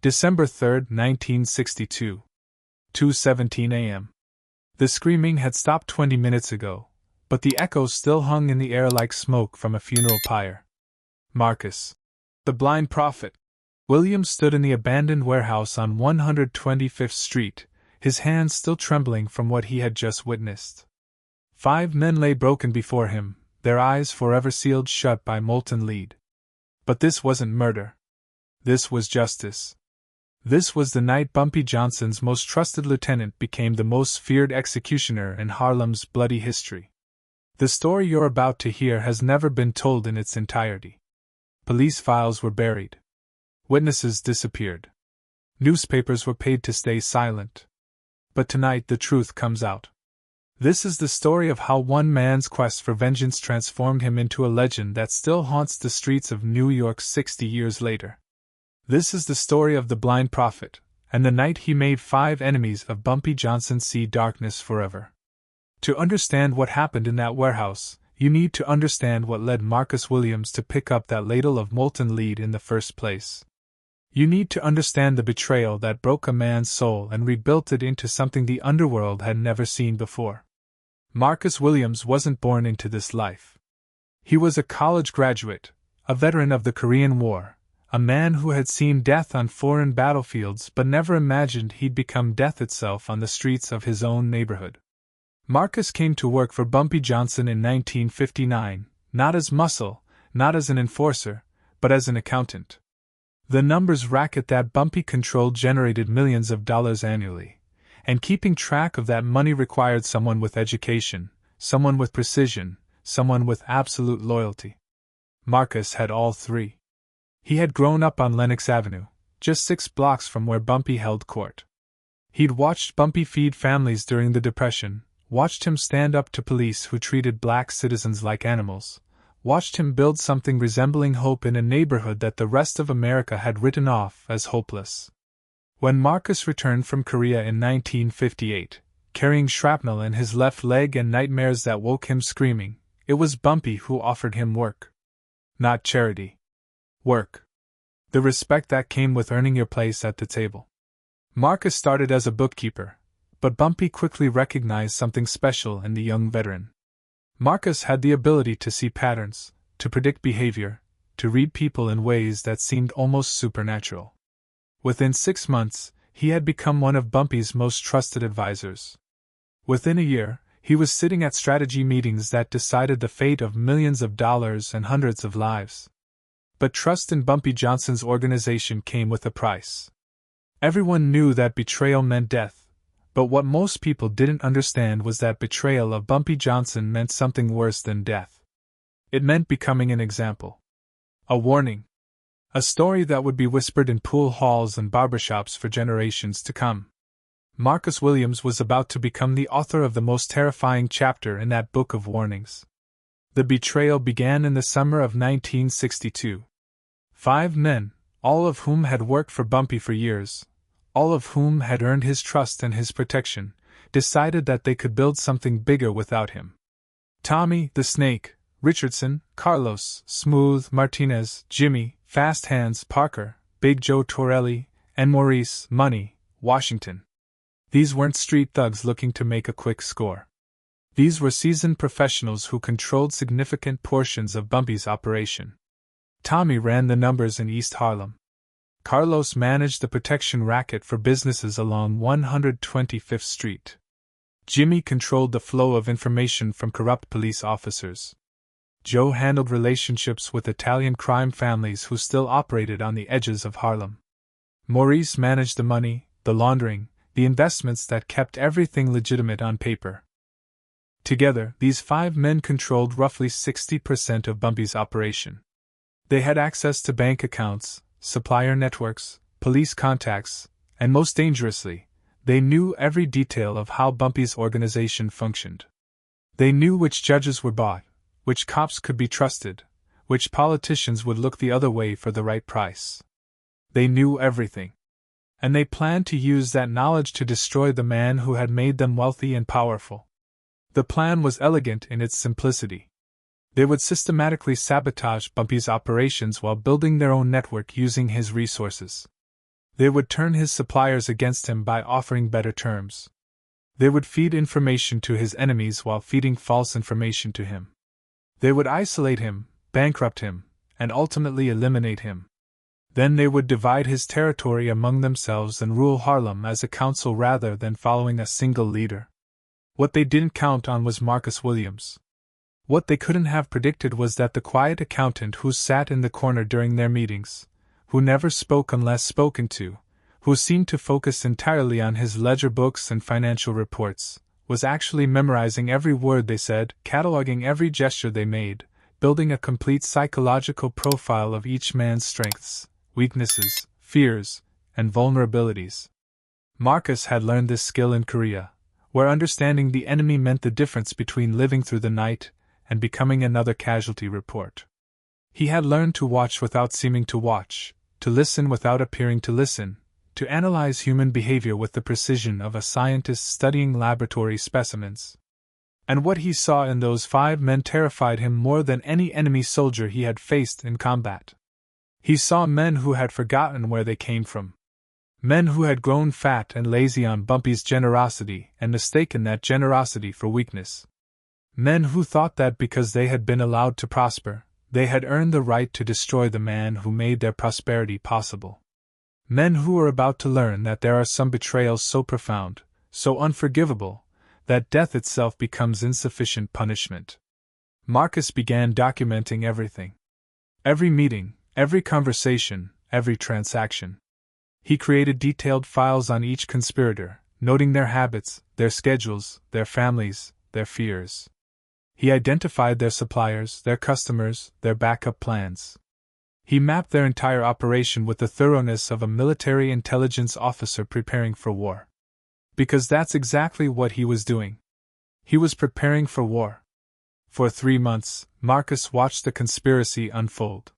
December 3, 1962. 2:17 a.m. The screaming had stopped 20 minutes ago, but the echoes still hung in the air like smoke from a funeral pyre. Marcus, the blind prophet. Williams stood in the abandoned warehouse on 125th Street, his hands still trembling from what he had just witnessed. 5 men lay broken before him, their eyes forever sealed shut by molten lead. But this wasn't murder. This was justice. This was the night Bumpy Johnson's most trusted lieutenant became the most feared executioner in Harlem's bloody history. The story you're about to hear has never been told in its entirety. Police files were buried. Witnesses disappeared. Newspapers were paid to stay silent. But tonight the truth comes out. This is the story of how one man's quest for vengeance transformed him into a legend that still haunts the streets of New York 60 years later. This is the story of the blind prophet, and the night he made 5 enemies of Bumpy Johnson see darkness forever. To understand what happened in that warehouse, you need to understand what led Marcus Williams to pick up that ladle of molten lead in the first place. You need to understand the betrayal that broke a man's soul and rebuilt it into something the underworld had never seen before. Marcus Williams wasn't born into this life. He was a college graduate, a veteran of the Korean War, a man who had seen death on foreign battlefields but never imagined he'd become death itself on the streets of his own neighborhood. Marcus came to work for Bumpy Johnson in 1959, not as muscle, not as an enforcer, but as an accountant. The numbers racket that Bumpy controlled generated millions of dollars annually, and keeping track of that money required someone with education, someone with precision, someone with absolute loyalty. Marcus had all three. He had grown up on Lenox Avenue, just 6 blocks from where Bumpy held court. He'd watched Bumpy feed families during the Depression, watched him stand up to police who treated black citizens like animals, watched him build something resembling hope in a neighborhood that the rest of America had written off as hopeless. When Marcus returned from Korea in 1958, carrying shrapnel in his left leg and nightmares that woke him screaming, it was Bumpy who offered him work. Not charity. Work. The respect that came with earning your place at the table. Marcus started as a bookkeeper, but Bumpy quickly recognized something special in the young veteran. Marcus had the ability to see patterns, to predict behavior, to read people in ways that seemed almost supernatural. Within 6 months, he had become one of Bumpy's most trusted advisors. Within a year, he was sitting at strategy meetings that decided the fate of millions of dollars and hundreds of lives. But trust in Bumpy Johnson's organization came with a price. Everyone knew that betrayal meant death, but what most people didn't understand was that betrayal of Bumpy Johnson meant something worse than death. It meant becoming an example. A warning. A story that would be whispered in pool halls and barbershops for generations to come. Marcus Williams was about to become the author of the most terrifying chapter in that book of warnings. The betrayal began in the summer of 1962. 5 men, all of whom had worked for Bumpy for years, all of whom had earned his trust and his protection, decided that they could build something bigger without him. Tommy, the Snake, Richardson, Carlos, Smooth, Martinez, Jimmy, Fast Hands, Parker, Big Joe Torelli, and Maurice, Money, Washington. These weren't street thugs looking to make a quick score. These were seasoned professionals who controlled significant portions of Bumpy's operation. Tommy ran the numbers in East Harlem. Carlos managed the protection racket for businesses along 125th Street. Jimmy controlled the flow of information from corrupt police officers. Joe handled relationships with Italian crime families who still operated on the edges of Harlem. Maurice managed the money, the laundering, the investments that kept everything legitimate on paper. Together, these 5 men controlled roughly 60% of Bumpy's operation. They had access to bank accounts, supplier networks, police contacts, and most dangerously, they knew every detail of how Bumpy's organization functioned. They knew which judges were bought, which cops could be trusted, which politicians would look the other way for the right price. They knew everything. And they planned to use that knowledge to destroy the man who had made them wealthy and powerful. The plan was elegant in its simplicity. They would systematically sabotage Bumpy's operations while building their own network using his resources. They would turn his suppliers against him by offering better terms. They would feed information to his enemies while feeding false information to him. They would isolate him, bankrupt him, and ultimately eliminate him. Then they would divide his territory among themselves and rule Harlem as a council rather than following a single leader. What they didn't count on was Marcus Williams. What they couldn't have predicted was that the quiet accountant who sat in the corner during their meetings, who never spoke unless spoken to, who seemed to focus entirely on his ledger books and financial reports, was actually memorizing every word they said, cataloging every gesture they made, building a complete psychological profile of each man's strengths, weaknesses, fears, and vulnerabilities. Marcus had learned this skill in Korea, where understanding the enemy meant the difference between living through the night and becoming another casualty report. He had learned to watch without seeming to watch, to listen without appearing to listen, to analyze human behavior with the precision of a scientist studying laboratory specimens. And what he saw in those 5 men terrified him more than any enemy soldier he had faced in combat. He saw men who had forgotten where they came from. Men who had grown fat and lazy on Bumpy's generosity and mistaken that generosity for weakness. Men who thought that because they had been allowed to prosper, they had earned the right to destroy the man who made their prosperity possible. Men who were about to learn that there are some betrayals so profound, so unforgivable, that death itself becomes insufficient punishment. Marcus began documenting everything. Every meeting, every conversation, every transaction. He created detailed files on each conspirator, noting their habits, their schedules, their families, their fears. He identified their suppliers, their customers, their backup plans. He mapped their entire operation with the thoroughness of a military intelligence officer preparing for war. Because that's exactly what he was doing. He was preparing for war. For 3 months, Marcus watched the conspiracy unfold.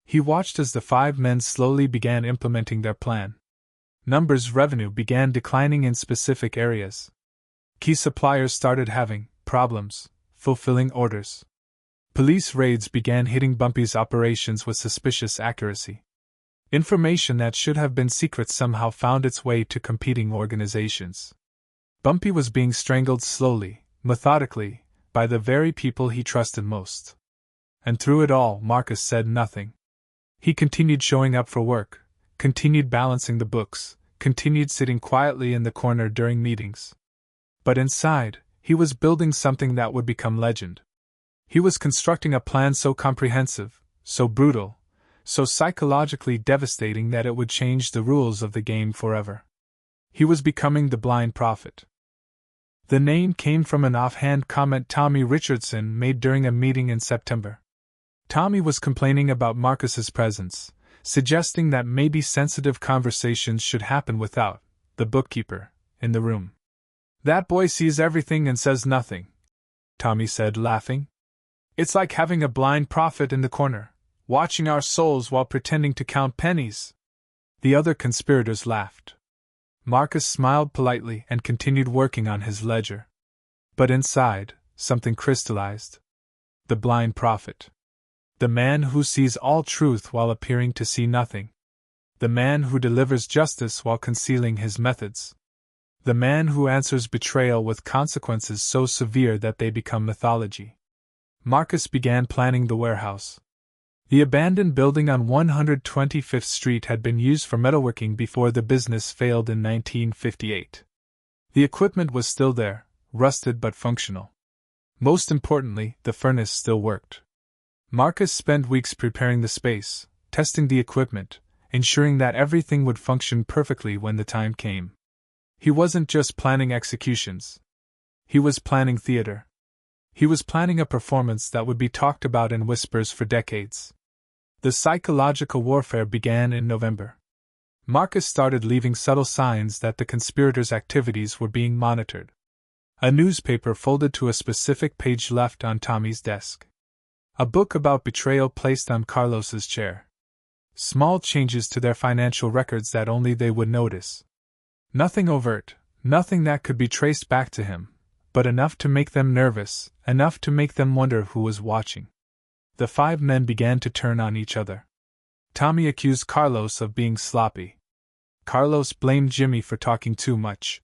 He watched as the 5 men slowly began implementing their plan. Revenue began declining in specific areas. Key suppliers started having problems fulfilling orders. Police raids began hitting Bumpy's operations with suspicious accuracy. Information that should have been secret somehow found its way to competing organizations. Bumpy was being strangled slowly, methodically, by the very people he trusted most. And through it all, Marcus said nothing. He continued showing up for work, continued balancing the books, continued sitting quietly in the corner during meetings. But inside, he was building something that would become legend. He was constructing a plan so comprehensive, so brutal, so psychologically devastating that it would change the rules of the game forever. He was becoming the blind prophet. The name came from an offhand comment Tommy Richardson made during a meeting in September. Tommy was complaining about Marcus's presence, suggesting that maybe sensitive conversations should happen without the bookkeeper in the room. "That boy sees everything and says nothing," Tommy said, laughing. "It's like having a blind prophet in the corner, watching our souls while pretending to count pennies." The other conspirators laughed. Marcus smiled politely and continued working on his ledger. But inside, something crystallized. The blind prophet. The man who sees all truth while appearing to see nothing. The man who delivers justice while concealing his methods. The man who answers betrayal with consequences so severe that they become mythology. Marcus began planning the warehouse. The abandoned building on 125th Street had been used for metalworking before the business failed in 1958. The equipment was still there, rusted but functional. Most importantly, the furnace still worked. Marcus spent weeks preparing the space, testing the equipment, ensuring that everything would function perfectly when the time came. He wasn't just planning executions. He was planning theater. He was planning a performance that would be talked about in whispers for decades. The psychological warfare began in November. Marcus started leaving subtle signs that the conspirators' activities were being monitored. A newspaper folded to a specific page left on Tommy's desk. A book about betrayal placed on Carlos's chair. Small changes to their financial records that only they would notice. Nothing overt, nothing that could be traced back to him, but enough to make them nervous, enough to make them wonder who was watching. The 5 men began to turn on each other. Tommy accused Carlos of being sloppy. Carlos blamed Jimmy for talking too much.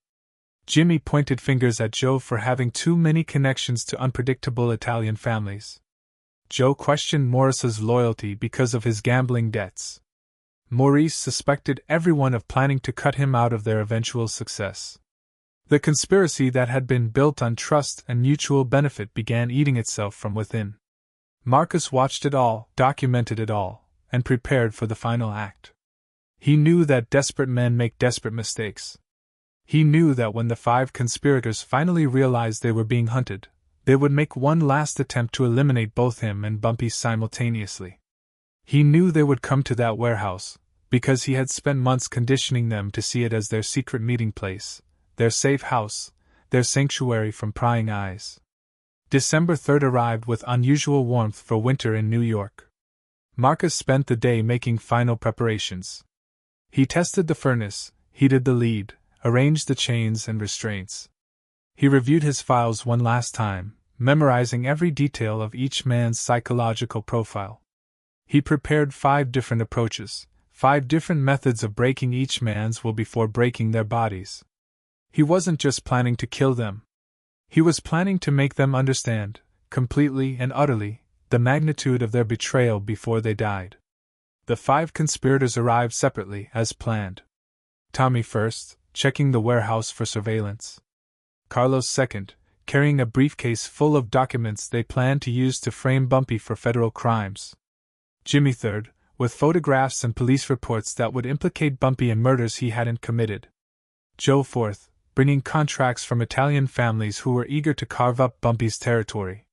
Jimmy pointed fingers at Joe for having too many connections to unpredictable Italian families. Joe questioned Maurice's loyalty because of his gambling debts. Maurice suspected everyone of planning to cut him out of their eventual success. The conspiracy that had been built on trust and mutual benefit began eating itself from within. Marcus watched it all, documented it all, and prepared for the final act. He knew that desperate men make desperate mistakes. He knew that when the 5 conspirators finally realized they were being hunted, they would make one last attempt to eliminate both him and Bumpy simultaneously. He knew they would come to that warehouse, because he had spent months conditioning them to see it as their secret meeting place, their safe house, their sanctuary from prying eyes. December 3rd arrived with unusual warmth for winter in New York. Marcus spent the day making final preparations. He tested the furnace, heated the lead, arranged the chains and restraints. He reviewed his files one last time, memorizing every detail of each man's psychological profile. He prepared 5 different approaches, 5 different methods of breaking each man's will before breaking their bodies. He wasn't just planning to kill them. He was planning to make them understand, completely and utterly, the magnitude of their betrayal before they died. The 5 conspirators arrived separately, as planned. Tommy first, checking the warehouse for surveillance. Carlos second, carrying a briefcase full of documents they planned to use to frame Bumpy for federal crimes. Jimmy third, with photographs and police reports that would implicate Bumpy in murders he hadn't committed. Joe fourth, bringing contracts from Italian families who were eager to carve up Bumpy's territory.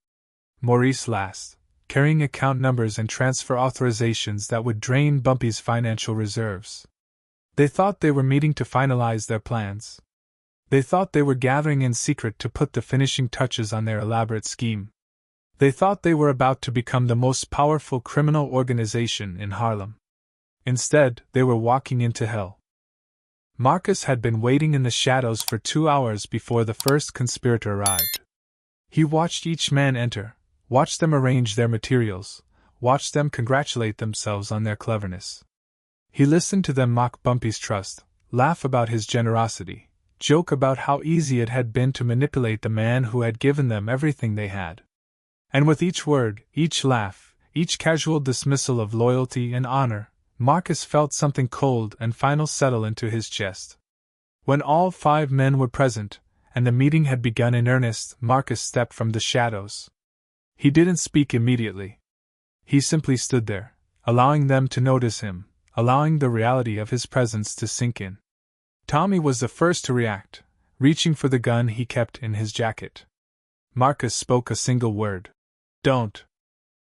Maurice last, carrying account numbers and transfer authorizations that would drain Bumpy's financial reserves. They thought they were meeting to finalize their plans. They thought they were gathering in secret to put the finishing touches on their elaborate scheme. They thought they were about to become the most powerful criminal organization in Harlem. Instead, they were walking into hell. Marcus had been waiting in the shadows for 2 hours before the first conspirator arrived. He watched each man enter, watched them arrange their materials, watched them congratulate themselves on their cleverness. He listened to them mock Bumpy's trust, laugh about his generosity, joke about how easy it had been to manipulate the man who had given them everything they had. And with each word, each laugh, each casual dismissal of loyalty and honor, Marcus felt something cold and final settle into his chest. When all 5 men were present, and the meeting had begun in earnest, Marcus stepped from the shadows. He didn't speak immediately. He simply stood there, allowing them to notice him, allowing the reality of his presence to sink in. Tommy was the first to react, reaching for the gun he kept in his jacket. Marcus spoke a single word. "Don't."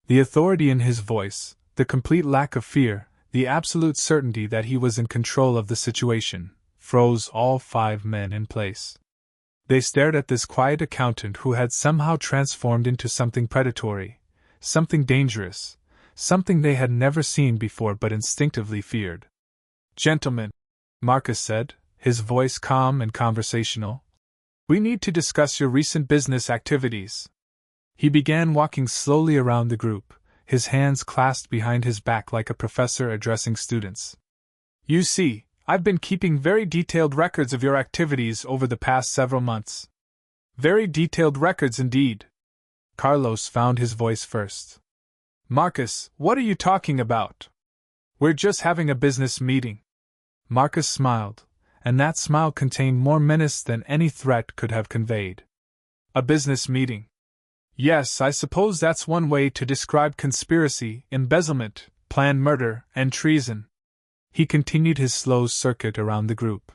The authority in his voice, the complete lack of fear, the absolute certainty that he was in control of the situation, froze all 5 men in place. They stared at this quiet accountant who had somehow transformed into something predatory, something dangerous, something they had never seen before but instinctively feared. "Gentlemen," Marcus said, his voice calm and conversational, "we need to discuss your recent business activities." He began walking slowly around the group, his hands clasped behind his back like a professor addressing students. "You see, I've been keeping very detailed records of your activities over the past several months. Very detailed records indeed." Carlos found his voice first. "Marcus, what are you talking about? We're just having a business meeting." Marcus smiled, and that smile contained more menace than any threat could have conveyed. "A business meeting. Yes, I suppose that's one way to describe conspiracy, embezzlement, planned murder, and treason." He continued his slow circuit around the group.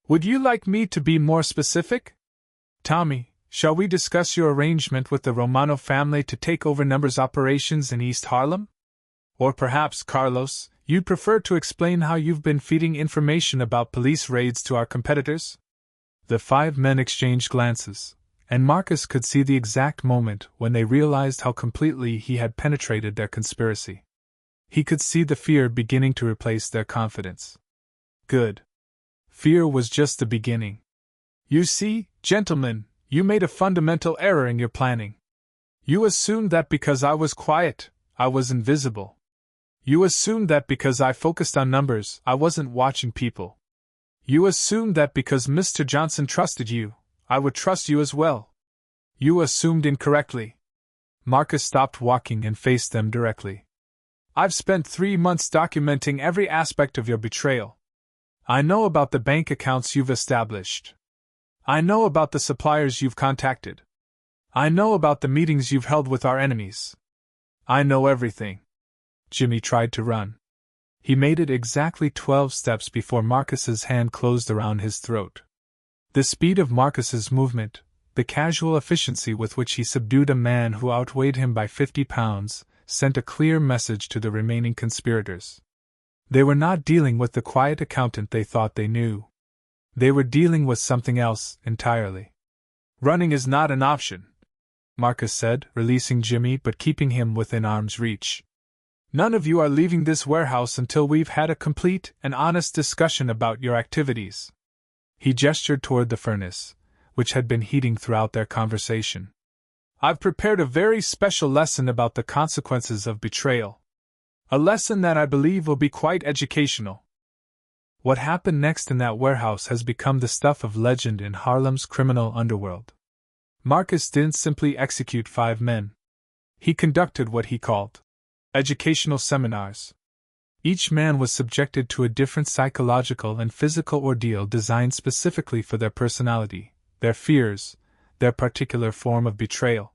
"Would you like me to be more specific? Tommy, shall we discuss your arrangement with the Romano family to take over numbers operations in East Harlem? Or perhaps, Carlos, you'd prefer to explain how you've been feeding information about police raids to our competitors?" The 5 men exchanged glances, and Marcus could see the exact moment when they realized how completely he had penetrated their conspiracy. He could see the fear beginning to replace their confidence. Good. Fear was just the beginning. "You see, gentlemen, you made a fundamental error in your planning. You assumed that because I was quiet, I was invisible. You assumed that because I focused on numbers, I wasn't watching people. You assumed that because Mr. Johnson trusted you, I would trust you as well. You assumed incorrectly. Marcus stopped walking and faced them directly. I've spent 3 months documenting every aspect of your betrayal. I know about the bank accounts you've established. I know about the suppliers you've contacted. I know about the meetings you've held with our enemies. I know everything. Jimmy tried to run. He made it exactly 12 steps before Marcus's hand closed around his throat. The speed of Marcus's movement, the casual efficiency with which he subdued a man who outweighed him by 50 pounds, sent a clear message to the remaining conspirators. They were not dealing with the quiet accountant they thought they knew. They were dealing with something else entirely. Running is not an option, Marcus said, releasing Jimmy but keeping him within arm's reach. None of you are leaving this warehouse until we've had a complete and honest discussion about your activities. He gestured toward the furnace, which had been heating throughout their conversation. I've prepared a very special lesson about the consequences of betrayal. A lesson that I believe will be quite educational. What happened next in that warehouse has become the stuff of legend in Harlem's criminal underworld. Marcus didn't simply execute 5 men. He conducted what he called educational seminars. Each man was subjected to a different psychological and physical ordeal designed specifically for their personality, their fears, their particular form of betrayal.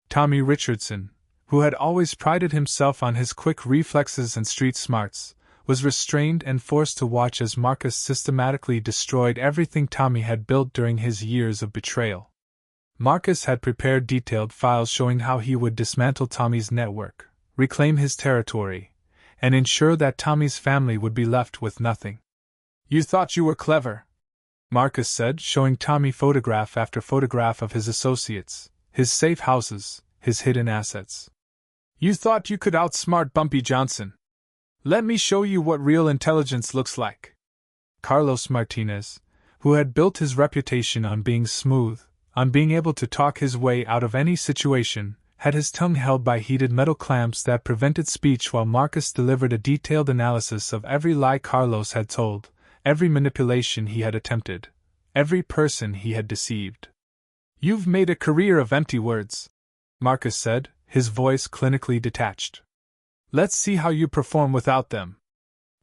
Tommy Richardson, who had always prided himself on his quick reflexes and street smarts, was restrained and forced to watch as Marcus systematically destroyed everything Tommy had built during his years of betrayal. Marcus had prepared detailed files showing how he would dismantle Tommy's network, reclaim his territory, and ensure that Tommy's family would be left with nothing. You thought you were clever, Marcus said, showing Tommy photograph after photograph of his associates, his safe houses, his hidden assets. You thought you could outsmart Bumpy Johnson. Let me show you what real intelligence looks like. Carlos Martinez, who had built his reputation on being smooth, on being able to talk his way out of any situation, had his tongue held by heated metal clamps that prevented speech while Marcus delivered a detailed analysis of every lie Carlos had told, every manipulation he had attempted, every person he had deceived. You've made a career of empty words, Marcus said, his voice clinically detached. Let's see how you perform without them.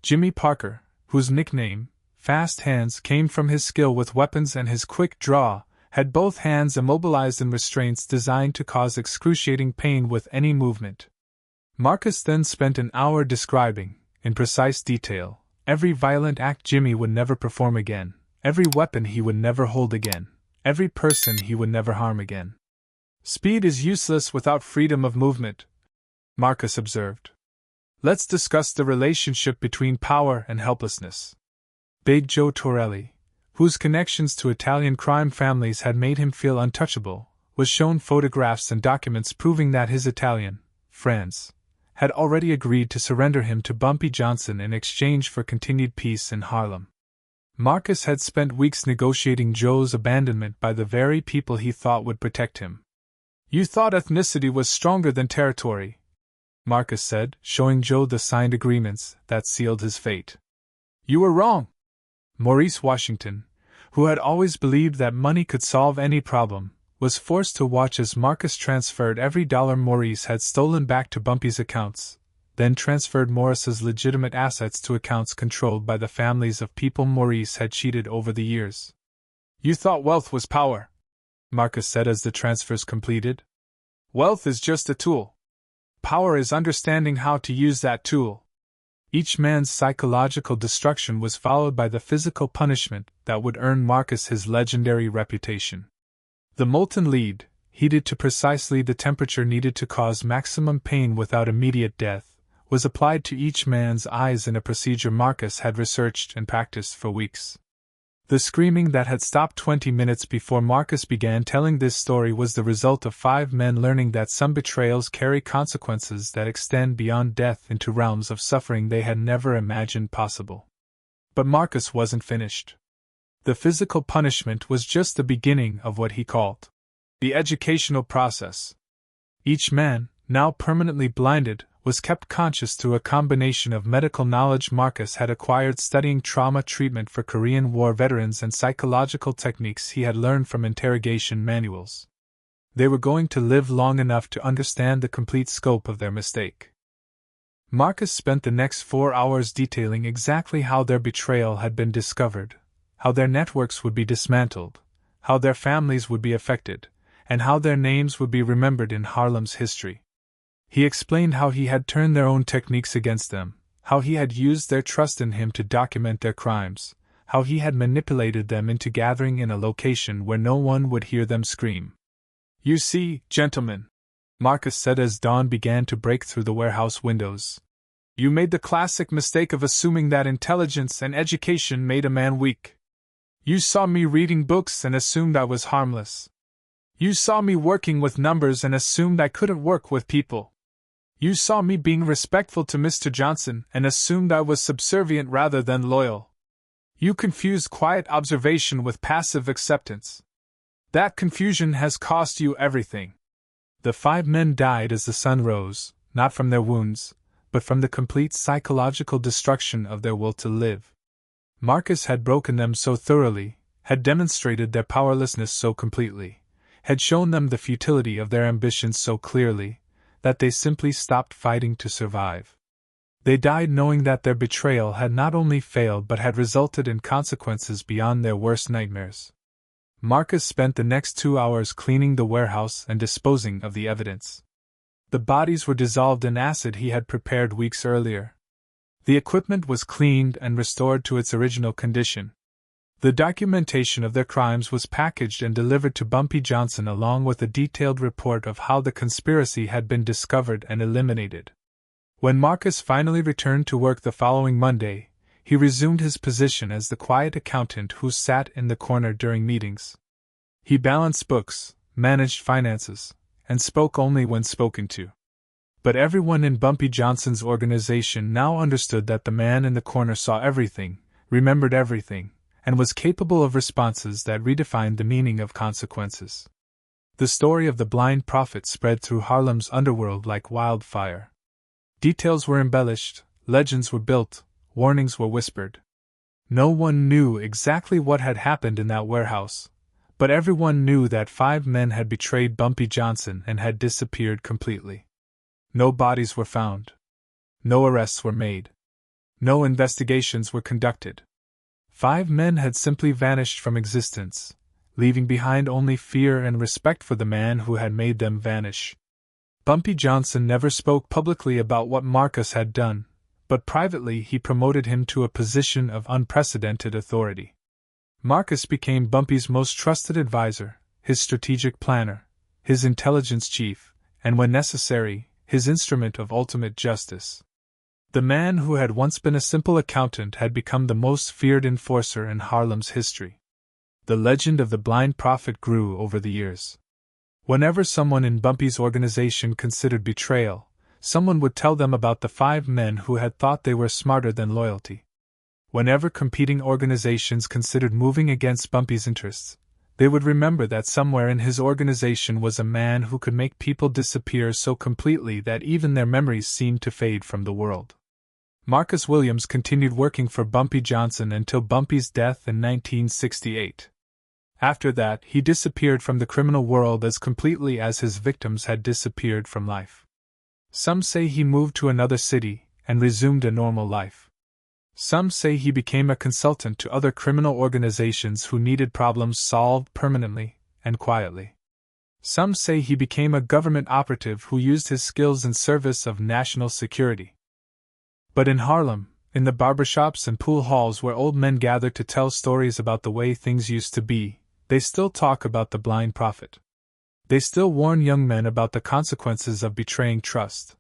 Jimmy Parker, whose nickname, Fast Hands, came from his skill with weapons and his quick draw, had both hands immobilized in restraints designed to cause excruciating pain with any movement. Marcus then spent an hour describing, in precise detail, every violent act Jimmy would never perform again, every weapon he would never hold again, every person he would never harm again. Speed is useless without freedom of movement, Marcus observed. Let's discuss the relationship between power and helplessness. Big Joe Torelli, whose connections to Italian crime families had made him feel untouchable, was shown photographs and documents proving that his Italian friends had already agreed to surrender him to Bumpy Johnson in exchange for continued peace in Harlem. Marcus had spent weeks negotiating Joe's abandonment by the very people he thought would protect him. You thought ethnicity was stronger than territory, Marcus said, showing Joe the signed agreements that sealed his fate. You were wrong. Maurice Washington, who had always believed that money could solve any problem, was forced to watch as Marcus transferred every dollar Maurice had stolen back to Bumpy's accounts, then transferred Maurice's legitimate assets to accounts controlled by the families of people Maurice had cheated over the years. You thought wealth was power, Marcus said as the transfers completed. Wealth is just a tool. Power is understanding how to use that tool. Each man's psychological destruction was followed by the physical punishment that would earn Marcus his legendary reputation. The molten lead, heated to precisely the temperature needed to cause maximum pain without immediate death, was applied to each man's eyes in a procedure Marcus had researched and practiced for weeks. The screaming that had stopped 20 minutes before Marcus began telling this story was the result of 5 men learning that some betrayals carry consequences that extend beyond death into realms of suffering they had never imagined possible. But Marcus wasn't finished. The physical punishment was just the beginning of what he called the educational process. Each man, now permanently blinded, was kept conscious through a combination of medical knowledge Marcus had acquired studying trauma treatment for Korean War veterans and psychological techniques he had learned from interrogation manuals. They were going to live long enough to understand the complete scope of their mistake. Marcus spent the next 4 hours detailing exactly how their betrayal had been discovered, how their networks would be dismantled, how their families would be affected, and how their names would be remembered in Harlem's history. He explained how he had turned their own techniques against them, how he had used their trust in him to document their crimes, how he had manipulated them into gathering in a location where no one would hear them scream. "You see, gentlemen," Marcus said as dawn began to break through the warehouse windows, "you made the classic mistake of assuming that intelligence and education made a man weak. You saw me reading books and assumed I was harmless. You saw me working with numbers and assumed I couldn't work with people. You saw me being respectful to Mr. Johnson and assumed I was subservient rather than loyal. You confused quiet observation with passive acceptance. That confusion has cost you everything." The 5 men died as the sun rose, not from their wounds, but from the complete psychological destruction of their will to live. Marcus had broken them so thoroughly, had demonstrated their powerlessness so completely, had shown them the futility of their ambitions so clearly, that they simply stopped fighting to survive. They died knowing that their betrayal had not only failed but had resulted in consequences beyond their worst nightmares. Marcus spent the next 2 hours cleaning the warehouse and disposing of the evidence. The bodies were dissolved in acid he had prepared weeks earlier. The equipment was cleaned and restored to its original condition. The documentation of their crimes was packaged and delivered to Bumpy Johnson along with a detailed report of how the conspiracy had been discovered and eliminated. When Marcus finally returned to work the following Monday, he resumed his position as the quiet accountant who sat in the corner during meetings. He balanced books, managed finances, and spoke only when spoken to. But everyone in Bumpy Johnson's organization now understood that the man in the corner saw everything, remembered everything, and was capable of responses that redefined the meaning of consequences. The story of the blind prophet spread through Harlem's underworld like wildfire. Details were embellished, legends were built, warnings were whispered. No one knew exactly what had happened in that warehouse, but everyone knew that 5 men had betrayed Bumpy Johnson and had disappeared completely. No bodies were found. No arrests were made. No investigations were conducted. 5 men had simply vanished from existence, leaving behind only fear and respect for the man who had made them vanish. Bumpy Johnson never spoke publicly about what Marcus had done, but privately he promoted him to a position of unprecedented authority. Marcus became Bumpy's most trusted advisor, his strategic planner, his intelligence chief, and when necessary, his instrument of ultimate justice. The man who had once been a simple accountant had become the most feared enforcer in Harlem's history. The legend of the blind prophet grew over the years. Whenever someone in Bumpy's organization considered betrayal, someone would tell them about the 5 men who had thought they were smarter than loyalty. Whenever competing organizations considered moving against Bumpy's interests, they would remember that somewhere in his organization was a man who could make people disappear so completely that even their memories seemed to fade from the world. Marcus Williams continued working for Bumpy Johnson until Bumpy's death in 1968. After that, he disappeared from the criminal world as completely as his victims had disappeared from life. Some say he moved to another city and resumed a normal life. Some say he became a consultant to other criminal organizations who needed problems solved permanently and quietly. Some say he became a government operative who used his skills in service of national security. But in Harlem, in the barbershops and pool halls where old men gather to tell stories about the way things used to be, they still talk about the blind prophet. They still warn young men about the consequences of betraying trust.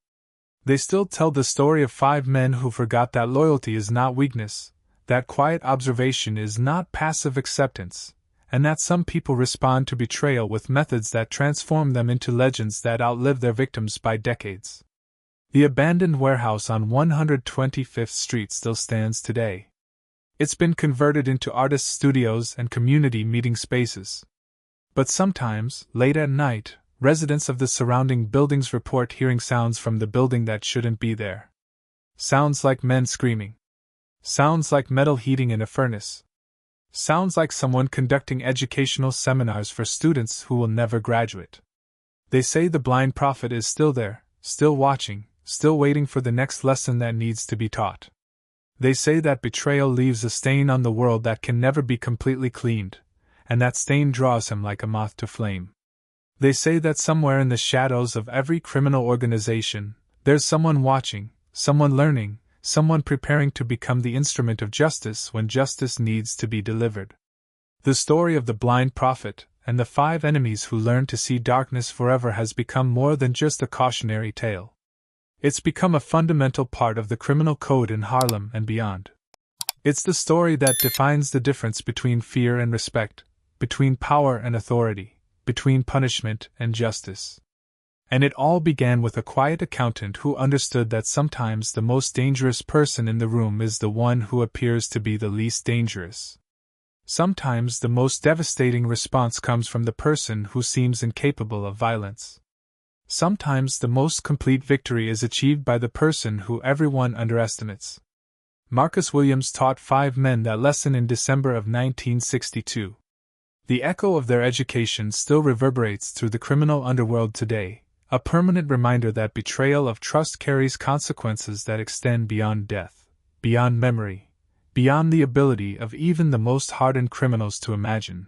They still tell the story of 5 men who forgot that loyalty is not weakness, that quiet observation is not passive acceptance, and that some people respond to betrayal with methods that transform them into legends that outlive their victims by decades. The abandoned warehouse on 125th Street still stands today. It's been converted into artist studios and community meeting spaces. But sometimes, late at night, Residents of the surrounding buildings report hearing sounds from the building that shouldn't be there. Sounds like men screaming. Sounds like metal heating in a furnace. Sounds like someone conducting educational seminars for students who will never graduate. They say the blind prophet is still there, still watching, still waiting for the next lesson that needs to be taught. They say that betrayal leaves a stain on the world that can never be completely cleaned, and that stain draws him like a moth to flame. They say that somewhere in the shadows of every criminal organization, there's someone watching, someone learning, someone preparing to become the instrument of justice when justice needs to be delivered. The story of the blind prophet and the 5 enemies who learned to see darkness forever has become more than just a cautionary tale. It's become a fundamental part of the criminal code in Harlem and beyond. It's the story that defines the difference between fear and respect, between power and authority, between punishment and justice. And it all began with a quiet accountant who understood that sometimes the most dangerous person in the room is the one who appears to be the least dangerous. Sometimes the most devastating response comes from the person who seems incapable of violence. Sometimes the most complete victory is achieved by the person who everyone underestimates. Marcus Williams taught 5 men that lesson in December of 1962. The echo of their education still reverberates through the criminal underworld today, a permanent reminder that betrayal of trust carries consequences that extend beyond death, beyond memory, beyond the ability of even the most hardened criminals to imagine.